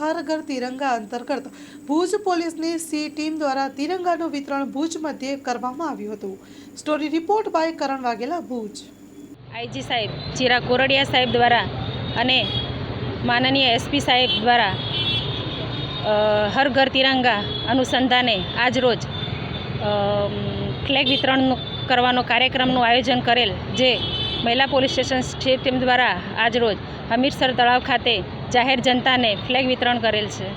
હર ઘર તિરંગા અંતર્ગત ભુજ પોલીસની સી ટીમ દ્વારા તિરંગાનું વિતરણ ભુજ મધ્યે કરવામાં આવ્યું હતું। Story report by Karan Vaghela, Bhuj. IG સાહેબ ચિરાગ કોરડિયા સાહેબ દ્વારા અને માનનીય એસપી સાહેબ દ્વારા હર ઘર તિરંગા અનુસંધાને આજરોજ ફ્લેગ વિતરણ કરવાનો કાર્યક્રમનું આયોજન કરેલ, જે મહિલા પોલીસ સ્ટેશન ટીમ દ્વારા આજરોજ હમીરસર તળાવ ખાતે જાહેર જનતાને ફ્લેગ વિતરણ કરેલ છે।